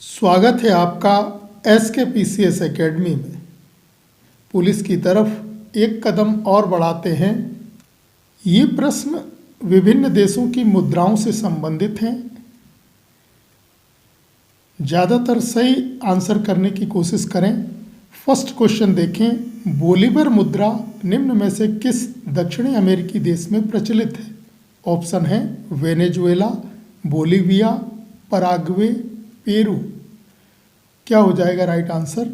स्वागत है आपका SKPCS एकेडमी में। पुलिस की तरफ एक कदम और बढ़ाते हैं। ये प्रश्न विभिन्न देशों की मुद्राओं से संबंधित हैं। ज़्यादातर सही आंसर करने की कोशिश करें। फर्स्ट क्वेश्चन देखें, बोलीवर मुद्रा निम्न में से किस दक्षिणी अमेरिकी देश में प्रचलित है? ऑप्शन है वेनेजुएला, बोलीविया, पराग्वे, पेरू। क्या हो जाएगा राइट आंसर?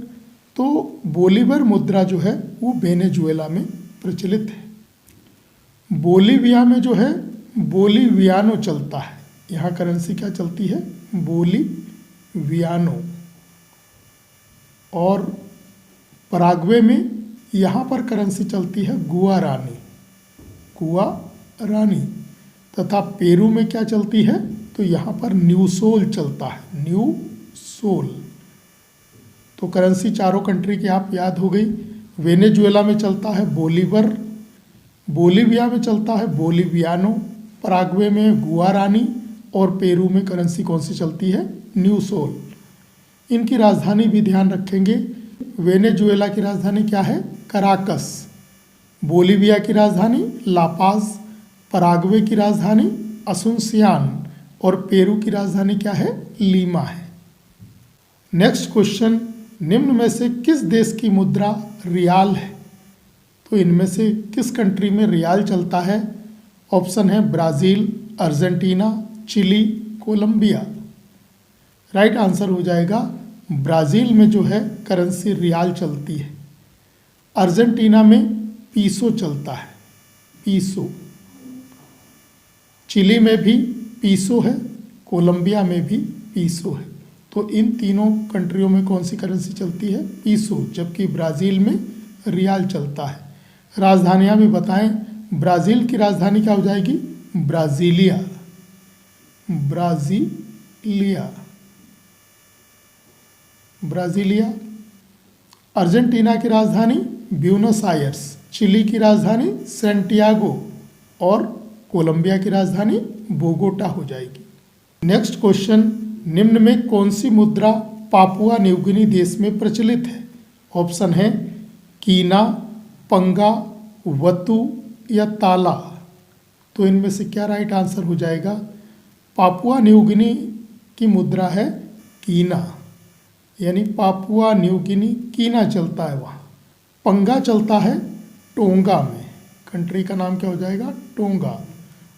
तो बोलीवर मुद्रा जो है वो वेनेजुएला में प्रचलित है। बोलीविया में जो है बोलीवियानो चलता है। यहाँ करेंसी क्या चलती है? बोलीवियानो। और पराग्वे में यहाँ पर करेंसी चलती है गुआरानी, गुआरानी। तथा पेरू में क्या चलती है? तो यहाँ पर न्यूसोल चलता है, न्यूसोल। तो करेंसी चारों कंट्री की आप याद हो गई। वेनेजुएला में चलता है बोलीवर, बोलीविया में चलता है बोलीवियानो, पराग्वे में गुआरानी और पेरू में करेंसी कौन सी चलती है? न्यूसोल। इनकी राजधानी भी ध्यान रखेंगे। वेनेजुएला की राजधानी क्या है? कराकस। बोलीविया की राजधानी लापाज, पराग्वे की राजधानी असुनसियान और पेरू की राजधानी क्या है? लीमा है। नेक्स्ट क्वेश्चन, निम्न में से किस देश की मुद्रा रियाल है? तो इनमें से किस कंट्री में रियाल चलता है? ऑप्शन है Brazil, Argentina, Chile, Colombia. Right answer हो जाएगा ब्राज़ील में जो है करेंसी रियाल चलती है। अर्जेंटीना में पीसो चलता है, पीसो। चिली में भी पीसो है, कोलंबिया में भी पीसो है। तो इन तीनों कंट्रियों में कौन सी करेंसी चलती है? पीसो। जबकि ब्राज़ील में रियाल चलता है। राजधानियाँ भी बताएं। ब्राज़ील की राजधानी क्या हो जाएगी? Brasilia, Brasilia, Brasilia. अर्जेंटीना की राजधानी ब्यूनस आयर्स, चिली की राजधानी सैंटियागो और कोलंबिया की राजधानी बोगोटा हो जाएगी। नेक्स्ट क्वेश्चन, निम्न में कौन सी मुद्रा पापुआ न्यूगिनी देश में प्रचलित है? ऑप्शन है कीना, पंगा, वतु या ताला। तो इनमें से क्या राइट आंसर हो जाएगा? पापुआ न्यूगिनी की मुद्रा है कीना, यानी पापुआ न्यूगिनी कीना चलता है वहाँ। पंगा चलता है टोंगा में, कंट्री का नाम क्या हो जाएगा? टोंगा।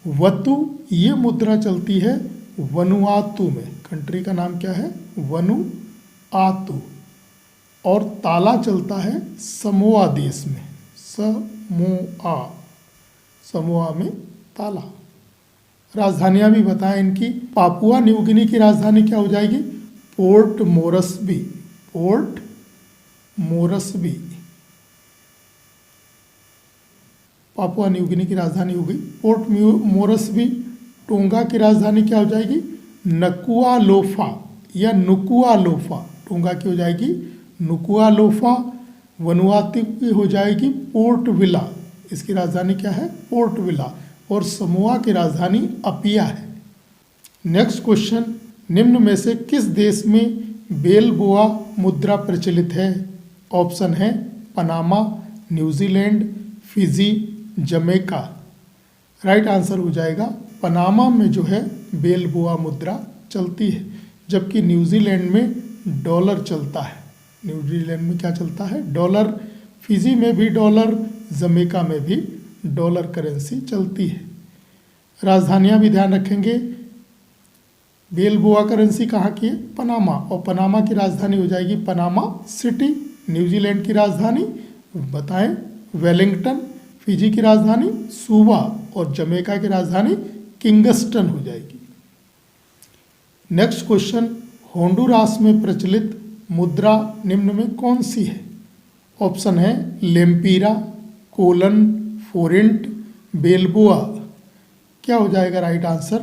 वतु ये मुद्रा चलती है वनुआतु में, कंट्री का नाम क्या है? वनुआतु। और ताला चलता है समोआ देश में, समोआ, समोआ में ताला। राजधानियां भी बताएं इनकी। पापुआ न्यूगिनी की राजधानी क्या हो जाएगी? पोर्ट मोरस्बी, पोर्ट मोरस्बी पापुआ न्यूगिनी की राजधानी हो गई पोर्ट मोरस्बी। टोंगा की राजधानी क्या हो जाएगी? नकुआलोफा या नुकुआलोफा। टोंगा की हो जाएगी नुकुआलोफा। वनुआतु की हो जाएगी पोर्ट विला, इसकी राजधानी क्या है? Port villa. और समोआ की राजधानी अपिया है। नेक्स्ट क्वेश्चन, निम्न में से किस देश में बेलबोआ मुद्रा प्रचलित है? ऑप्शन है Panama, New Zealand, Fiji, Jamaica. Right answer हो जाएगा पनामा में जो है बेलबोआ मुद्रा चलती है। जबकि न्यूजीलैंड में डॉलर चलता है। न्यूजीलैंड में क्या चलता है? डॉलर। फिजी में भी डॉलर, जमैका में भी डॉलर करेंसी चलती है। राजधानियां भी ध्यान रखेंगे। बेलबोआ करेंसी कहाँ की है? पनामा। और पनामा की राजधानी हो जाएगी पनामा सिटी। न्यूजीलैंड की राजधानी बताएं वेलिंगटन। फिजी की राजधानी सुवा और जमैका की राजधानी किंगस्टन हो जाएगी। नेक्स्ट क्वेश्चन, होंडुरास में प्रचलित मुद्रा निम्न में कौन सी है? ऑप्शन है लेम्पीरा, कोलन, फोरेंट, बेलबोआ। क्या हो जाएगा राइट आंसर?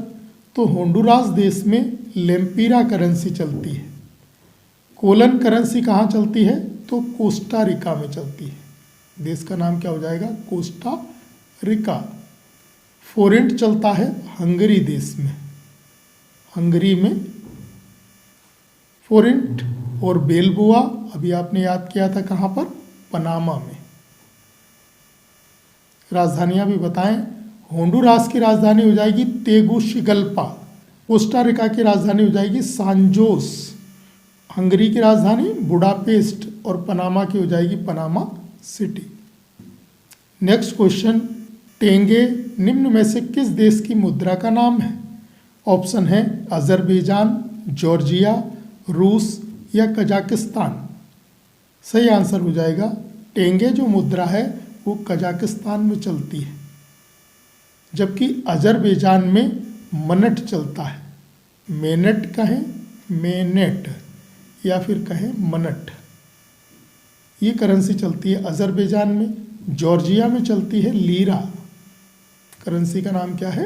तो होंडुरास देश में लेम्पीरा करेंसी चलती है। कोलन करेंसी कहाँ चलती है? तो कोस्टा रिका में चलती है। देश का नाम क्या हो जाएगा? Costa Rica. फोरेंट चलता है हंगरी देश में, हंगरी में फोरिंट और बेलबोआ अभी आपने याद किया था कहाँ पर, पनामा में। राजधानियां भी बताएं। होंडुरास की राजधानी हो जाएगी तेगुशिगल्पा। कोस्टा रिका की राजधानी हो जाएगी सांजोस। हंगरी की राजधानी बुडापेस्ट और पनामा की हो जाएगी पनामा सिटी। नेक्स्ट क्वेश्चन, टेंगे निम्न में से किस देश की मुद्रा का नाम है? ऑप्शन है अजरबैजान, जॉर्जिया, रूस या कजाकिस्तान। सही आंसर हो जाएगा टेंगे जो मुद्रा है वो कजाकिस्तान में चलती है, जबकि अजरबैजान में मनट चलता है। मेनेट कहें, मेनेट, या फिर कहें मनट, ये करेंसी चलती है अजरबैजान में। जॉर्जिया में चलती है लीरा, करेंसी का नाम क्या है,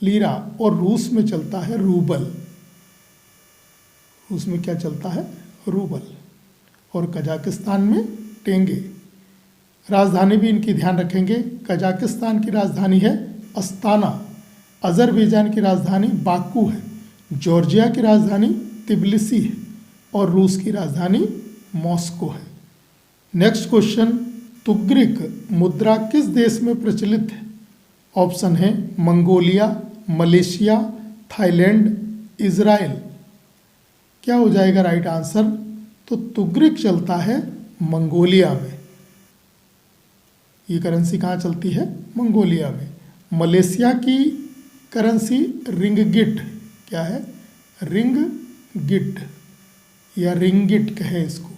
लीरा। और रूस में चलता है रूबल, रूस में क्या चलता है, रूबल। और कजाकिस्तान में टेंगे। राजधानी भी इनकी ध्यान रखेंगे। कजाकिस्तान की राजधानी है अस्ताना, अजरबैजान की राजधानी बाकू है, जॉर्जिया की राजधानी तिब्लिसी है और रूस की राजधानी मॉस्को है। नेक्स्ट क्वेश्चन, तुग्रिक मुद्रा किस देश में प्रचलित है? ऑप्शन है मंगोलिया, मलेशिया, थाईलैंड, इजराइल। क्या हो जाएगा राइट आंसर? तो तुग्रिक चलता है मंगोलिया में। ये करेंसी कहाँ चलती है? मंगोलिया में। मलेशिया की करेंसी रिंगगिट, क्या है, रिंगगिट या रिंगिट कहें इसको।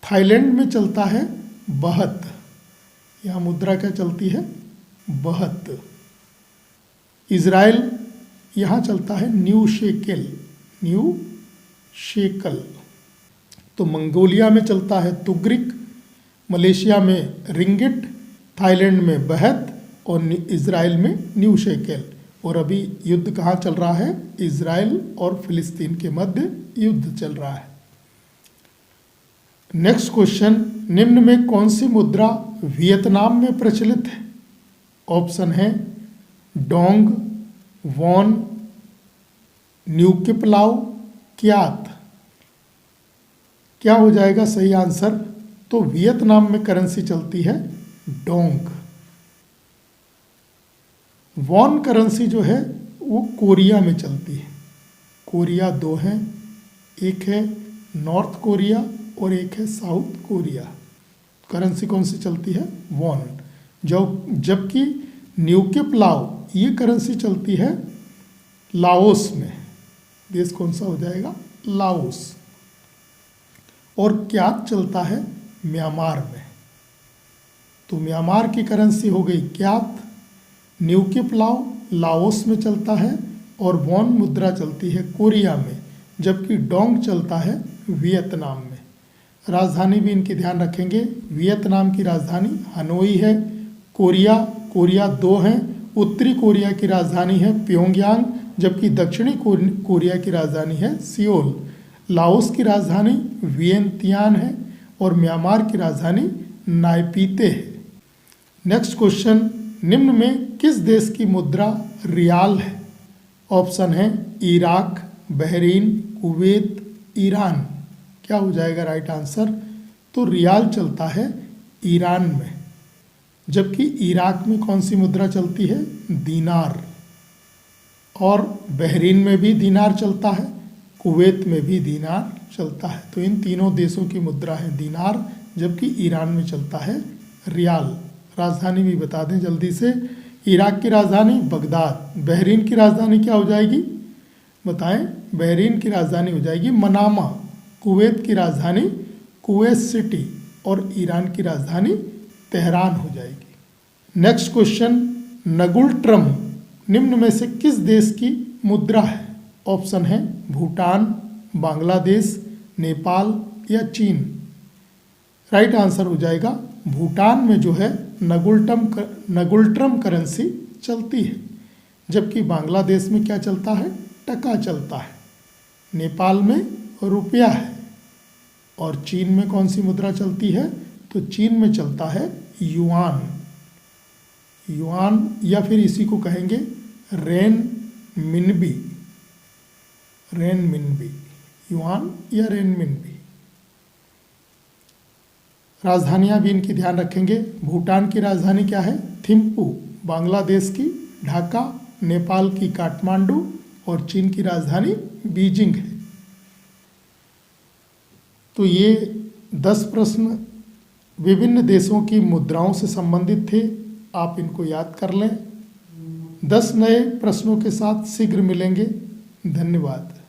थाईलैंड में चलता है बहत, यहाँ मुद्रा क्या चलती है, बहत। इजराइल यहाँ चलता है न्यू शेकेल, न्यू शेकल। तो मंगोलिया में चलता है तुग्रिक, मलेशिया में रिंगिट, थाईलैंड में बहत और इजराइल में न्यू शेकेल। और अभी युद्ध कहाँ चल रहा है? इजराइल और फिलिस्तीन के मध्य युद्ध चल रहा है। नेक्स्ट क्वेश्चन, निम्न में कौन सी मुद्रा वियतनाम में प्रचलित है? ऑप्शन है डोंग, वॉन, न्यूकिपलाव, क्यात। क्या हो जाएगा सही आंसर? तो वियतनाम में करेंसी चलती है डोंग। वॉन करेंसी जो है वो कोरिया में चलती है। कोरिया दो हैं, एक है नॉर्थ कोरिया और एक है साउथ कोरिया। करेंसी कौन सी चलती है? वॉन। जबकि न्यूकिपलाव ये करेंसी चलती है लाओस में। देश कौन सा हो जाएगा? लाओस। और क्यात चलता है म्यांमार में। तो म्यांमार की करेंसी हो गई क्यात, न्यूकिपलाव लाओस में चलता है और वॉन मुद्रा चलती है कोरिया में, जबकि डोंग चलता है वियतनाम में। राजधानी भी इनकी ध्यान रखेंगे। वियतनाम की राजधानी हनोई है। कोरिया दो हैं। उत्तरी कोरिया की राजधानी है प्योंगयांग, जबकि दक्षिणी कोरिया की राजधानी है सियोल। लाओस की राजधानी वियंतियान है और म्यांमार की राजधानी नायपीते है। नेक्स्ट क्वेश्चन, निम्न में किस देश की मुद्रा रियाल है? ऑप्शन है इराक, बहरीन, कुवैत, ईरान। क्या हो जाएगा राइट आंसर? तो रियाल चलता है ईरान में, जबकि इराक में कौन सी मुद्रा चलती है? दीनार। और बहरीन में भी दीनार चलता है, कुवैत में भी दीनार चलता है। तो इन तीनों देशों की मुद्रा है दीनार, जबकि ईरान में चलता है रियाल। राजधानी भी बता दें जल्दी से। इराक की राजधानी बगदाद। बहरीन की राजधानी क्या हो जाएगी बताएं? बहरीन की राजधानी हो जाएगी मनामा। कुवैत की राजधानी कुवैत सिटी और ईरान की राजधानी तेहरान हो जाएगी। नेक्स्ट क्वेश्चन, नगुल ट्रम निम्न में से किस देश की मुद्रा है? ऑप्शन है भूटान, बांग्लादेश, नेपाल या चीन। राइट आंसर हो जाएगा भूटान में जो है नगुल्ट्रम करेंसी चलती है, जबकि बांग्लादेश में क्या चलता है? टका चलता है। नेपाल में रुपया है। और चीन में कौन सी मुद्रा चलती है? तो चीन में चलता है युआन। युआन या फिर इसी को कहेंगे रेन मिनबी। रेन मिनबी युआन या रेनमिनबी। राजधानियां भी इनकी ध्यान रखेंगे। भूटान की राजधानी क्या है? थिम्पू। बांग्लादेश की ढाका, नेपाल की काठमांडू और चीन की राजधानी बीजिंग है। तो ये 10 प्रश्न विभिन्न देशों की मुद्राओं से संबंधित थे, आप इनको याद कर लें। 10 नए प्रश्नों के साथ शीघ्र मिलेंगे। धन्यवाद।